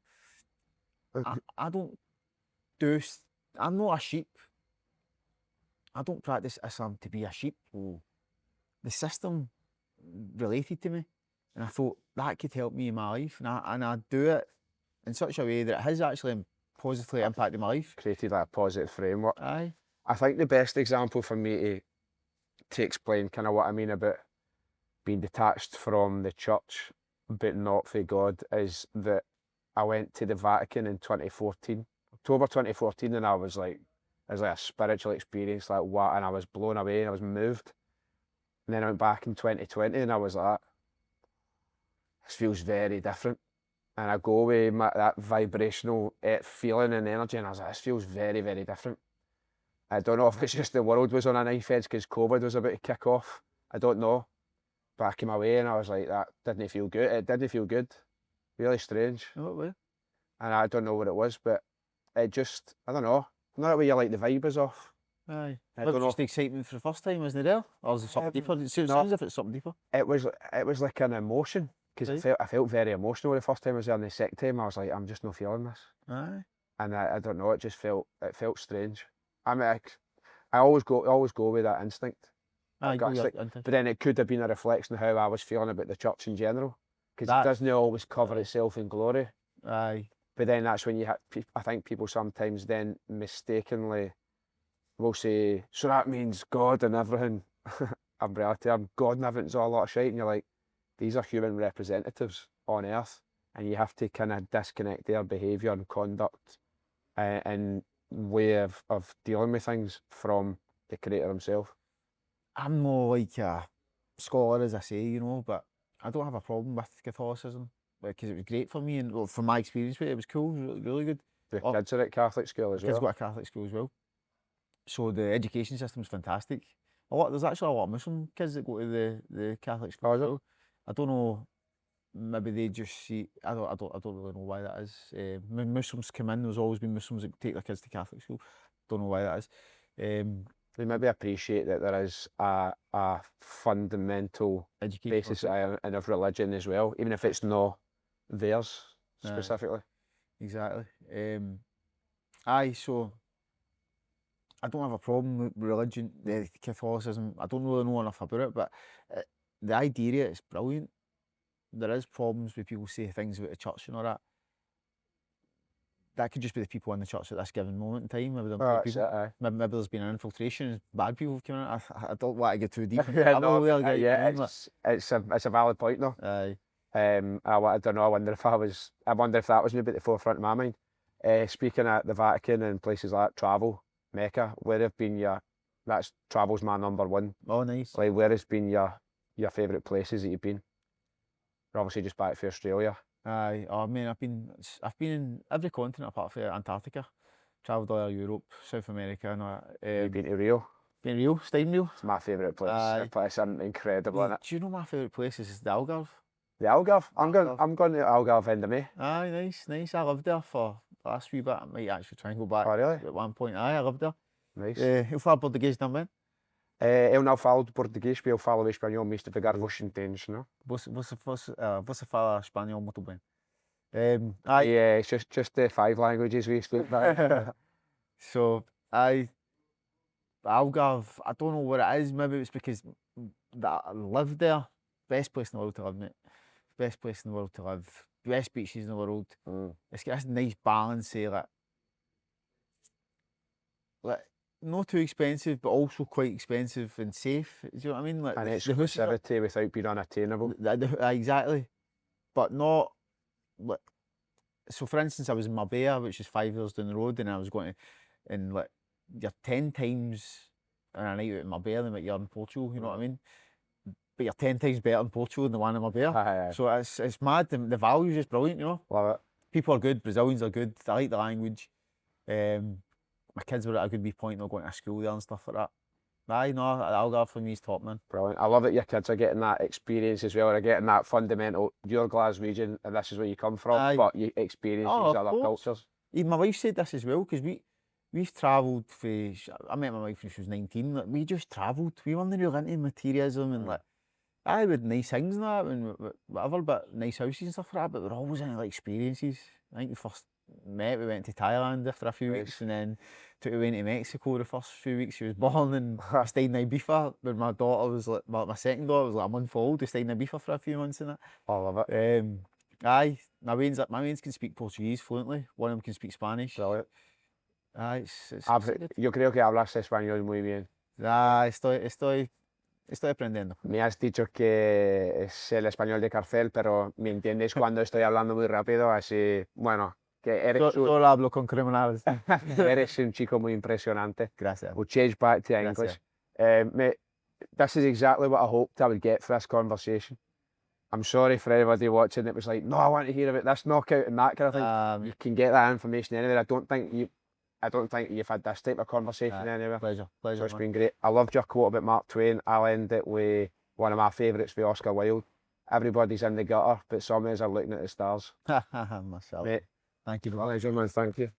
do. I'm not a sheep. I don't practice Islam to be a sheep. The system related to me, and I thought that could help me in my life, and I do it in such a way that it has actually positively impacted my life.
Created like a positive framework.
Aye.
I think the best example for me to explain kind of what I mean about being detached from the church but not for God is that I went to the Vatican in 2014, October 2014, and it was like a spiritual experience, like what, and I was blown away and I was moved. And then I went back in 2020 and I was like, this feels very different. And I go away that vibrational feeling and energy, and I was like, this feels very, very different. I don't know if it's just the world was on a knife edge because COVID was about to kick off. I don't know. But I came away and I was like, that didn't feel good. It didn't feel good. Really strange.
In what way?
And I don't know what it was, but it just, I don't know. Not that way you're like the vibe is off.
Aye.
I
But
don't know.
just excitement for the first time, wasn't it there? Or was it something deeper? It sounds as if it's something deeper.
It was like an emotion. Because
Right.
I felt very emotional the first time I was there, and the second time I was like, I'm just not feeling this.
Aye.
And I don't know, it felt strange. I mean, I always go with that instinct.
Aye,
gut instinct. But then it could have been a reflection of how I was feeling about the church in general. Because it doesn't always cover itself in glory.
Aye.
But then that's when I think people sometimes then mistakenly will say, so that means God and everything, umbrella term, God and everything's all a lot of shite. And you're like, these are human representatives on earth, and you have to kind of disconnect their behaviour and conduct and way of dealing with things from the creator himself.
I'm more like a scholar, as I say, you know, but I don't have a problem with Catholicism because it was great for me, and well, from my experience with it, it was cool, really good.
The kids are at Catholic school as well.
Kids go to Catholic school as well. So the education system's fantastic. There's actually a lot of Muslim kids that go to the Catholic school.
Oh, is it?
I don't know. Maybe they just see. I don't really know why that is. When Muslims come in, there's always been Muslims that take their kids to Catholic school. Don't know why that is.
They maybe appreciate that there is a fundamental
Education
basis and of religion as well, even if it's not theirs specifically.
Exactly. Aye, so I don't have a problem with religion, Catholicism. I don't really know enough about it, but the idea is brilliant. There is problems with people say things about the church and all that. That could just be the people in the church at this given moment in time. Maybe there's been an infiltration, bad people have come in. I don't want to get too deep.
It's a valid point though.
Aye.
I don't know. I wonder if that was maybe at the forefront of my mind. Speaking at the Vatican and places like travel, Mecca, where have been travel's my number one.
Oh, nice.
Like, where has been your favourite places that you've been? We're obviously just back for Australia.
Aye, oh man, I've been in every continent apart from Antarctica. Travelled all over Europe, South America, and all that.
You've been to Rio?
Been Rio, stayed in Rio.
It's my favourite place.
Aye.
The place is incredible,
Mate,
innit?
do you know my favourite place is the Algarve?
The Algarve.
Algarve.
I'm going to Algarve end of May.
Aye, nice. I lived there for the last wee bit. I might actually try and go back
Oh, really?
at one point. Aye, I lived there.
Nice.
Eu falo português também.
Eu não falo português, eu falo espanhol, mas você entende, não?
Você fala espanhol muito bem.
Yeah, it's just the 5 languages we speak.
So, Algarve, I don't know what it is. Maybe it's because I lived there. Best place in the world to live, mate. Best place in the world to live. Best beaches in the world. It's got this nice balance here, like not too expensive, but also quite expensive and safe. Do you know what I mean? Like,
And
the houses are-
exclusivity without being unattainable.
Exactly, but not like. So, for instance, I was in Marbella, which is 5 hours down the road, and I was going to, and like, you're 10 times on a night out in Marbella than what you're in Portugal. You know what I mean? But you're 10 times better in Portugal than the one in Marbella.
Aye.
So it's mad. The value is just brilliant. You know,
Love it.
people are good. Brazilians are good. I like the language. My kids were at a good wee point. They're going to school there and stuff like that. Aye, no, Algarve for me is top, man.
Brilliant. I love that your kids are getting that experience as well. They're getting that fundamental, you're Glaswegian and this is where you come from,
Aye.
but you experience
Oh,
these
of
other
course.
cultures.
Even my wife said this as well, because we've travelled for. I met my wife when she was 19. Like, we just travelled. We weren't really into materialism and like. I had nice things and that and whatever, but nice houses and stuff like that. But we're always into like experiences. I think we first met. We went to Thailand after a few weeks, and then took away to Mexico the first few weeks she was born, and I stayed in Ibiza when my daughter was like my second daughter was like a month old. We stayed in Ibiza for a few months and that.
I love it.
Aye, my mains can speak Portuguese fluently. One of them can speak Spanish.
Brilliant.
Aye,
Yo creo que hablas español muy bien.
Ah, estoy aprendiendo.
Me has dicho que es el español de cárcel, pero me entiendes cuando estoy hablando muy rápido, así, bueno, que eres,
Solo hablo con criminales.
eres un chico muy impresionante.
Gracias.
We'll change back to English. Mate, this is exactly what I hoped I would get for this conversation. I'm sorry for anybody watching that was like, no, I want to hear about this knockout and that kind of thing. You can get that information anywhere. I don't think you've had this type of conversation anywhere.
Pleasure.
So it's been great. I loved your quote about Mark Twain. I'll end it with one of my favourites for Oscar Wilde. Everybody's in the gutter, but some of us are looking at the stars.
Mashallah.
Mate,
Thank you.
pleasure, man. Thank you.